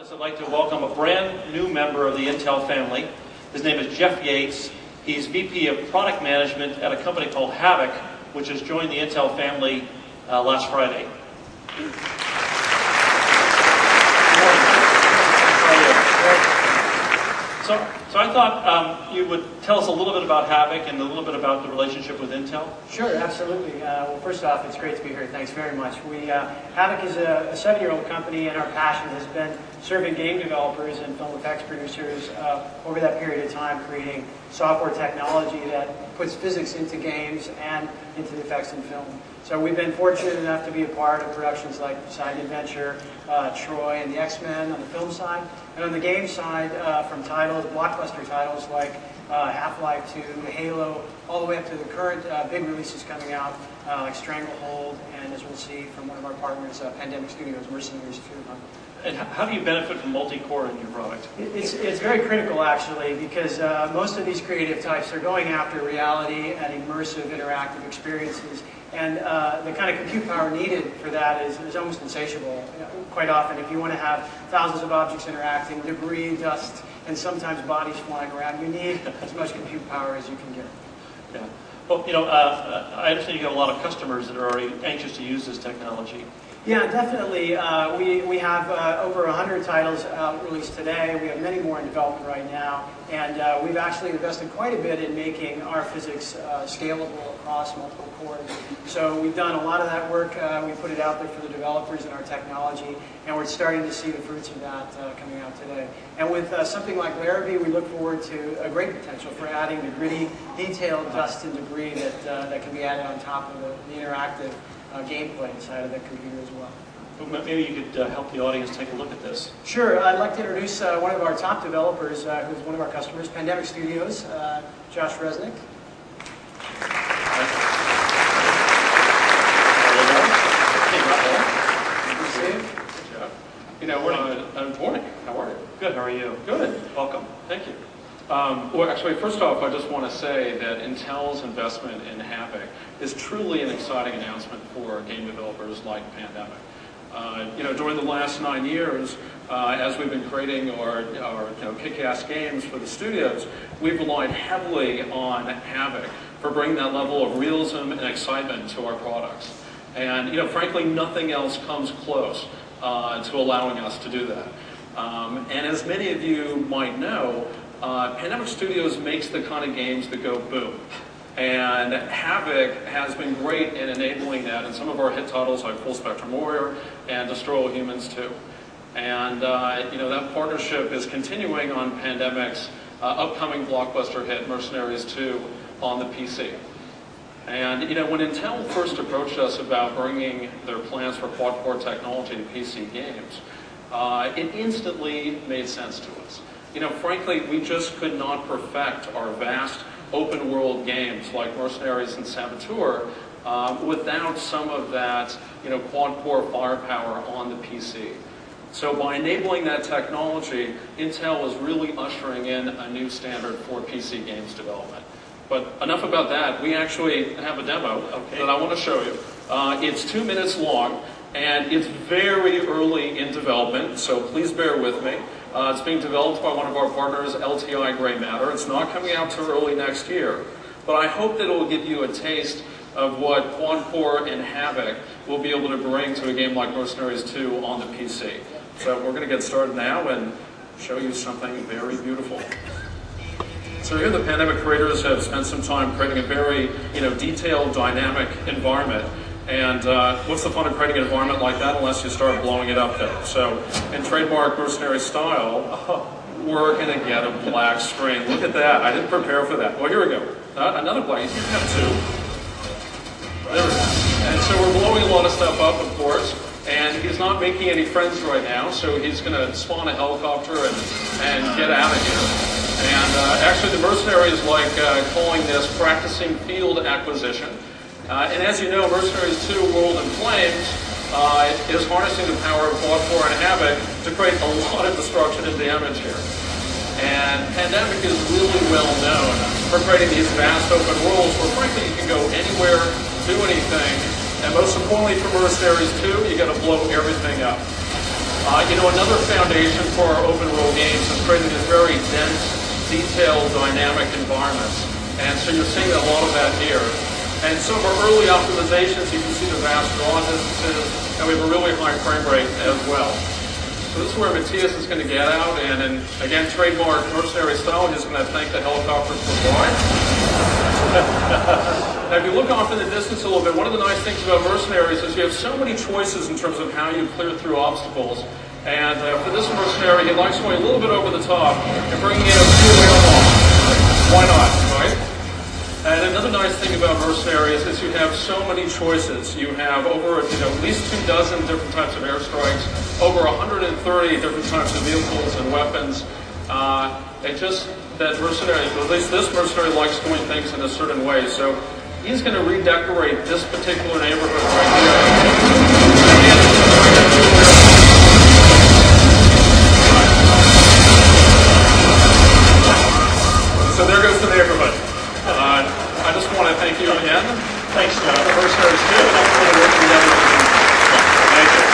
office, I'd like to welcome a brand new member of the Intel family. His name is Jeff Yates. He's VP of Product Management at a company called Havoc, which has joined the Intel family last Friday. So I thought you would tell us a little bit about Havoc and a little bit about the relationship with Intel. Sure, absolutely. Well, first off, it's great to be here. Thanks very much. Havoc is a 7-year-old company, and our passion has been serving game developers and film effects producers over that period of time, creating software technology that puts physics into games and into the effects in film. So we've been fortunate enough to be a part of productions like Side Adventure, Troy, and the X-Men on the film side. And on the game side, from titles, blockbuster titles like Half-Life 2, Halo, all the way up to the current big releases coming out, like Stranglehold, and as we'll see from one of our partners, Pandemic Studios, Mercenaries 2. And how do you benefit from multi-core in your product? It's very critical, actually, because most of these creative types are going after reality and immersive interactive experiences. And the kind of compute power needed for that is almost insatiable. Quite often, if you want to have thousands of objects interacting, debris, dust, and sometimes bodies flying around, you need as much compute power as you can get. Yeah. Well, I understand you got a lot of customers that are already anxious to use this technology. Yeah, definitely. We have over 100 titles released today. We have many more in development right now. And we've actually invested quite a bit in making our physics scalable across multiple cores. So we've done a lot of that work. We put it out there for the developers in our technology. And we're starting to see the fruits of that coming out today. And with something like Larrabee, we look forward to a great potential for adding the gritty, detailed dust and debris that can be added on top of the interactive gameplay inside of the computer as well. Well, maybe you could help the audience take a look at this. Sure. I'd like to introduce one of our top developers, who's one of our customers, Pandemic Studios, Josh Resnick. Good morning. How are you? Good. How are you? Good. Welcome. Thank you. Well, actually, first off, I just want to say that Intel's investment in Havoc is truly an exciting announcement for game developers like Pandemic. During the last 9 years, as we've been creating our kick-ass games for the studios, we've relied heavily on Havoc for bringing that level of realism and excitement to our products. And frankly, nothing else comes close to allowing us to do that. And as many of you might know, Pandemic Studios makes the kind of games that go boom. And Havoc has been great in enabling that in some of our hit titles like Full Spectrum Warrior and Destroy All Humans 2. And that partnership is continuing on Pandemic's upcoming blockbuster hit Mercenaries 2 on the PC. And when Intel first approached us about bringing their plans for quad-core technology to PC games, it instantly made sense to us. Frankly, we just could not perfect our vast open-world games like Mercenaries and Saboteur without some of that, quad-core firepower on the PC. So by enabling that technology, Intel is really ushering in a new standard for PC games development. But enough about that. We actually have a demo that I want to show you. It's 2 minutes long, and it's very early in development, so please bear with me. It's being developed by one of our partners, LTI Gray Matter. It's not coming out till early next year, but I hope that it will give you a taste of what quad-core and Havoc will be able to bring to a game like Mercenaries 2 on the PC. So we're going to get started now and show you something very beautiful. So here the Pandemic creators have spent some time creating a very detailed, dynamic environment. And what's the fun of creating an environment like that unless you start blowing it up there? So in trademark Mercenary style, we're going to get a black screen. Look at that. I didn't prepare for that. Well, here we go. Another black. You have 2. There we go. And so we're blowing a lot of stuff up, of course. And he's not making any friends right now, so he's going to spawn a helicopter and get out of here. And actually, the Mercenaries like calling this practicing field acquisition. And as you know, Mercenaries 2 World in Flames is harnessing the power of quad-core and Havoc to create a lot of destruction and damage here. And Pandemic is really well known for creating these vast open worlds where frankly you can go anywhere, do anything, and most importantly for Mercenaries 2, you got to blow everything up. Another foundation for our open world games is creating these very dense, detailed, dynamic environments. And so you're seeing a lot of that here. And some of our early optimizations, you can see the vast draw distances, and we have a really high frame rate as well. So this is where Matthias is going to get out, and again, trademark mercenary style, he's going to thank the helicopters for flying. Now, if you look off in the distance a little bit, one of the nice things about Mercenaries is you have so many choices in terms of how you clear through obstacles. And for this mercenary, he likes going a little bit over the top and bringing in a two-wheel launch. Why not, right? And another nice thing about Mercenaries is you have so many choices. You have over at least 24 different types of airstrikes, over 130 different types of vehicles and weapons. That mercenary, at least this mercenary, likes doing things in a certain way. So he's going to redecorate this particular neighborhood right here. So there goes the neighborhood. I just want to thank you again. Thanks, John. The Mercenaries too. Thanks for the work together. Thank you.